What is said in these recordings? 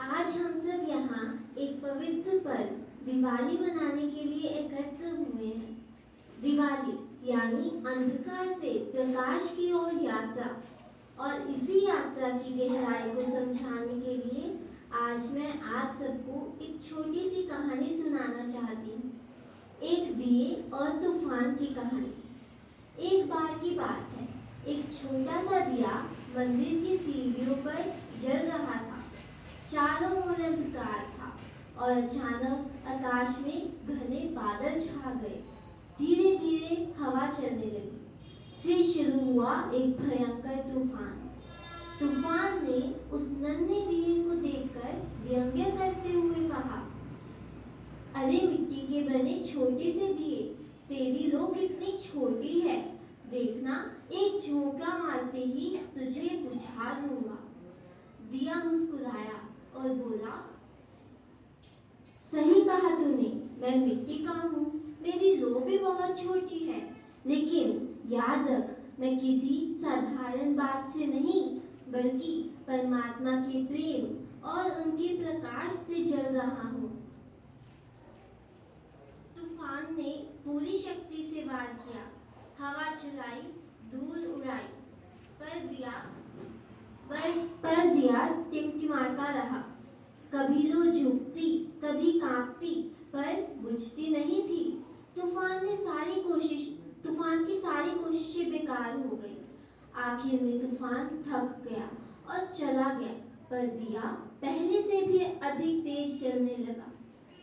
आज हम सब यहाँ एक पवित्र पर्व दिवाली मनाने के लिए एकत्र हुए हैं। दिवाली यानी अंधकार से प्रकाश की ओर यात्रा, और इसी यात्रा की गहराई को समझाने के लिए आज मैं आप सबको एक छोटी सी कहानी सुनाना चाहती हूँ। एक दिए और तूफान की कहानी। एक बार की बात है, एक छोटा सा दिया मंदिर की सीढ़ियों पर जल रहा था। चारों ओर अंधकार था और अचानक आकाश में घने बादल छा गए। धीरे धीरे हवा चलने लगी। फिर शुरू हुआ एक भयंकर तूफान। तूफान ने उस नन्हे दिए को देखकर व्यंग्य करते हुए कहा, अरे मिट्टी के बने छोटे से दिए, तेरी लो कितनी छोटी है। देखना, एक झोंका मारते ही तुझे बुझा दूंगा। दिया मुस्कुराया और बोला, सही कहा तूने, मैं मिट्टी का हूँ, मेरी लो भी बहुत छोटी है, लेकिन याद रख, मैं किसी साधारण बात से नहीं, बल्कि परमात्मा के प्रेम और उनके प्रकाश से जल रहा हूँ। तूफान ने पूरी शक्ति से वार किया, हवा चलाई, धूल उड़ाई, पर दिया टिमटिमाता रहा। कभी लो झुकती, कभी कांपती, पर बुझती नहीं थी। तूफान की सारी कोशिशें बेकार हो गई। आखिर में तूफान थक गया और चला गया, पर दिया पहले से भी अधिक तेज जलने लगा,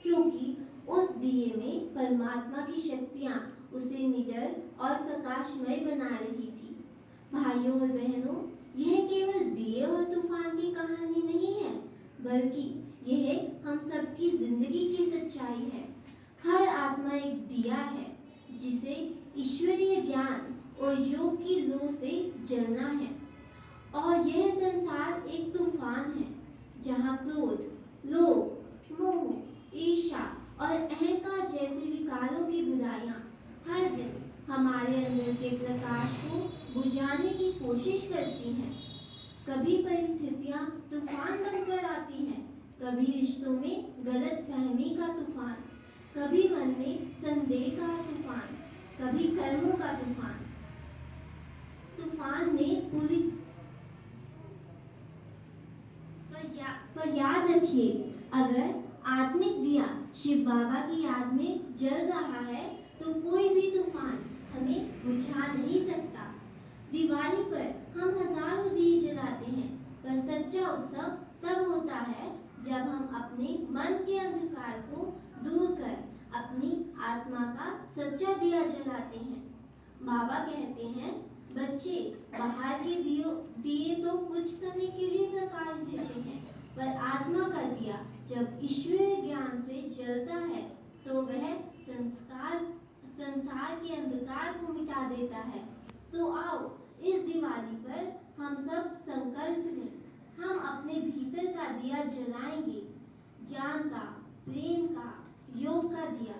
क्योंकि उस दिए में परमात्मा की शक्तियाँ उसे निडर और प्रकाशमय बना रही थी। भाइयों और बहनों, यह केवल दिए और तूफान की कहानी नहीं है, बल्कि यह हम सबकी जिंदगी की सच्चाई है। हर आत्मा एक दिया है, जिसे ईश्वरीय ज्ञान और योग की लौ से जलना है। और यह संसार एक तूफान है, जहाँ क्रोध, लोभ, मोह, ईर्ष्या और अहंकार जैसे विकारों की बुराइयां हर दिन हमारे अंदर के प्रकाश को बुझाने की कोशिश करती हैं। कभी परिस्थितियां तूफान बनकर आती हैं, कभी रिश्तों में गलतफहमी का तूफान, कभी मन में संदेह का तूफान, कभी कर्मों का तूफान। तूफान ने पूरी पर याद रखिए, अगर आत्मिक दिया शिव बाबा की याद में जल रहा है, तो कोई भी तूफान हमें बुझा नहीं सकता। दिवाली पर हम हजारों दिए जलाते हैं, पर सच्चा उत्सव तब होता है जब हम अपने मन के अंधकार को दूर कर अपनी आत्मा का सच्चा दिया जलाते हैं। बाबा कहते हैं, बच्चे, बाहर के दिए तो कुछ समय के लिए प्रकाश देते हैं, पर आत्मा का दिया जब ईश्वरीय ज्ञान से जलता है, तो वह संसार के अंधकार को मिटा देता है। तो आओ, इस दिवाली पर हम सब संकल्प लें, हम अपने भीतर का दिया जलाएंगे, ज्ञान का, प्रेम का, योग का दिया।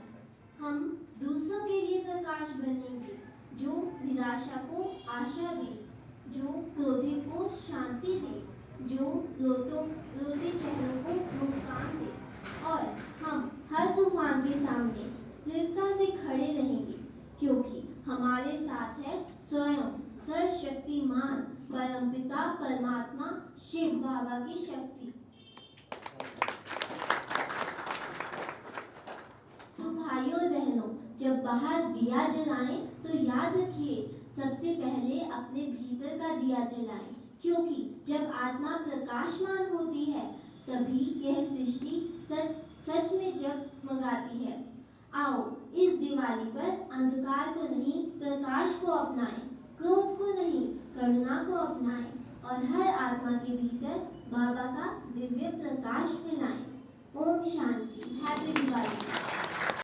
हम दूसरों के लिए प्रकाश बनेंगे, जो निराशा को आशा दे, जो क्रोधित को शांति दे, जो रोते चेहरों को मुस्कान दे। और हम हर तूफान के सामने स्थिरता से खड़े रहेंगे, क्योंकि हमारे साथ है स्वयं सर्वशक्तिमान परमपिता परमात्मा शिव बाबा की शक्ति। तो भाइयों और बहनों, जब बाहर दिया जलाएं, तो याद रखिए, सबसे पहले अपने भीतर का दिया जलाएं, क्योंकि जब आत्मा प्रकाशमान होती है, तभी यह सृष्टि सच में जगमगाती है। आओ, इस दिवाली पर अंधकार को नहीं, प्रकाश को अपनाएं, क्रोध को नहीं, करुणा को अपनाएं, और हर आत्मा के भीतर बाबा का दिव्य प्रकाश फैलाएं। ओम शांति। हैप्पी दिवाली।